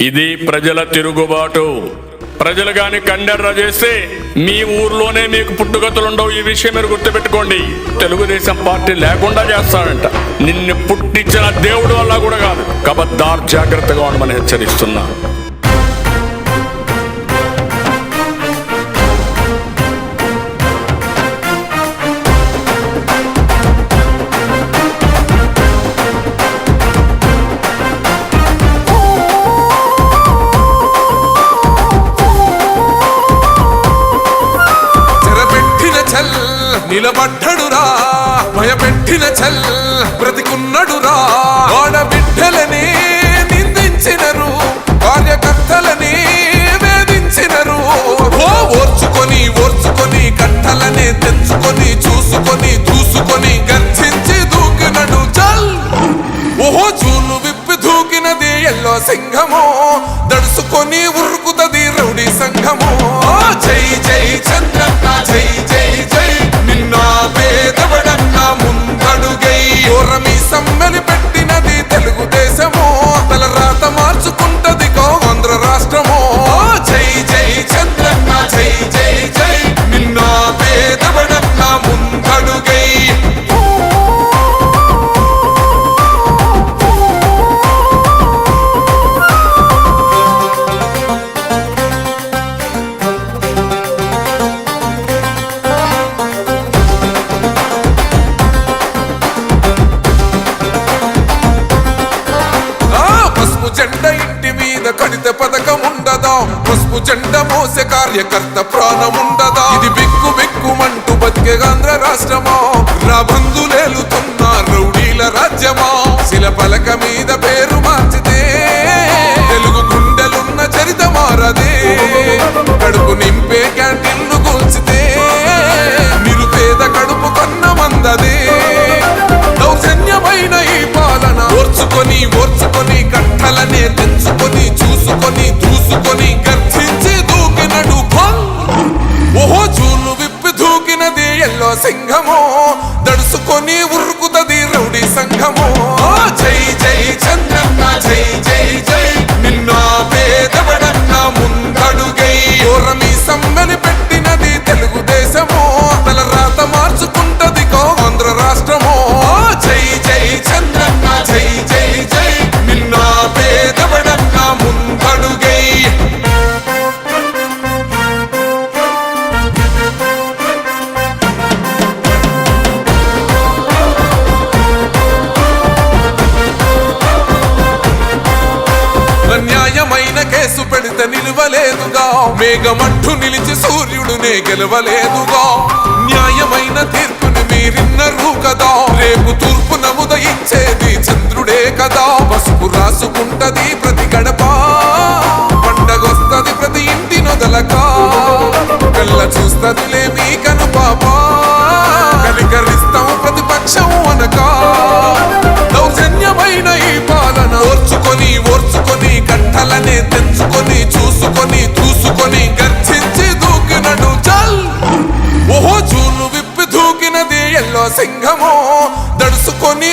ఇది ప్రజల తిరుగుబాటు. ప్రజలు గాని కండెర్ర చేస్తే మీ ఊర్లోనే మీకు పుట్టుగతులుండవు. ఈ విషయం మీరు గుర్తుపెట్టుకోండి. తెలుగుదేశం పార్టీ లేకుండా చేస్తాడంట. నిన్ను పుట్టించిన దేవుడు వల్ల కూడా కాదు. కబద్దార్, జాగ్రత్తగా ఉండమని హెచ్చరిస్తున్నా. నిలబడ్డడురా భయపెట్టిన చల్ బ్రతికున్నడురా. ఆడబిడ్డలని నిందించినరు, కార్యకర్తలని వేధించినరు. ఓర్చుకొని ఓర్చుకొని కట్టలనే తెంచుకొని చూసుకొని దూసుకొని గర్జించి దూకినడు చల్. ఓహో చూలు విప్పి దూకినది ఎల్లో సింహము, దడుసుకొని ఉరుకుతది రౌడీ సంఘము. జై జై చంద్రన్న జై జై జై, నిన్న పేదవడన్న ముందడుగై. ఓరమి సమ్మెలి పెట్టినది తెలుగుదేశము, తల రాత మార్చుకుంటది ఆంధ్ర రాష్ట్రము. జై జై చంద్రన్న జై జై జై, నిన్న పేదవడన్న ముందడుగై. జెండా ఇంటి మీద కడితే పథకం ఉండదా? పసుపు జెండా మోసే కార్యకర్త ప్రాణం ఉండదా? ఇది బిక్కు బిక్కుమంటూ బతికే ఆంధ్ర రాష్ట్రమా? రాబందులేలుతున్న రౌడీల రాజ్యమా? శిల పలక మీద పేరు మార్చితే తెలుగు గుండెలున్న చరిత మారదే. కడుపు నింపే క్యాంటీన్లు కూల్చితే నిరుపేద కడుపు కన్న మందదే. దౌర్జన్యమైన ఈ పాలన ఓర్చుకొని ఓర్చుకొని కట్టలనే తెంచుకొని చూసుకొని దూసుకొని గర్జించి దూకినడు ఫల్. ఓహో చూలు విప్పి దూకినది ఎల్లో సింహము, దడుసుకొని ఉరుకుతది రౌడీ సంఘము. జై జై చంద్రన్న జై జై జై, నిన్న పేదవడన్న ముందడుగై. ఓరమి సమ్మెని పెట్టినది తెలుగుదేశము, తల రాత మార్చుకుంటది ఆంధ్ర రాష్ట్రము. జై జై చంద్రన్న జై జై జై, నిన్న పేదవడన్న ముందడుగై. అన్యాయమైన కేసు పెడితే నిలవలేదుగా, మేఘమట్టు నిలిచి సూర్యుడునే గెలవలేదుగా. న్యాయమైన తీర్పుని మీరిన్నరు కదా, రేపు తూర్పు నముదయించేది చంద్రుడే కదా. పసుపు రాసుకుంటది ప్రతి గడప, పండగొస్తది ప్రతి ఇంటి నొదలక. కళ్ళ చూస్తదిలే మీ కను పాప, కనికరిస్తాం ప్రతిపక్షం అనక. దౌర్జన్యమైన ఈ పాలన ఓర్చుకొని ఓర్చుకొని కట్టలనే తెంచుకొని చూసుకొని దూసుకొని గర్జించి దూకినడు చల్. ఓహో చూలు విప్పి దూకినది ఎల్లో సింహము, దడుసుకొని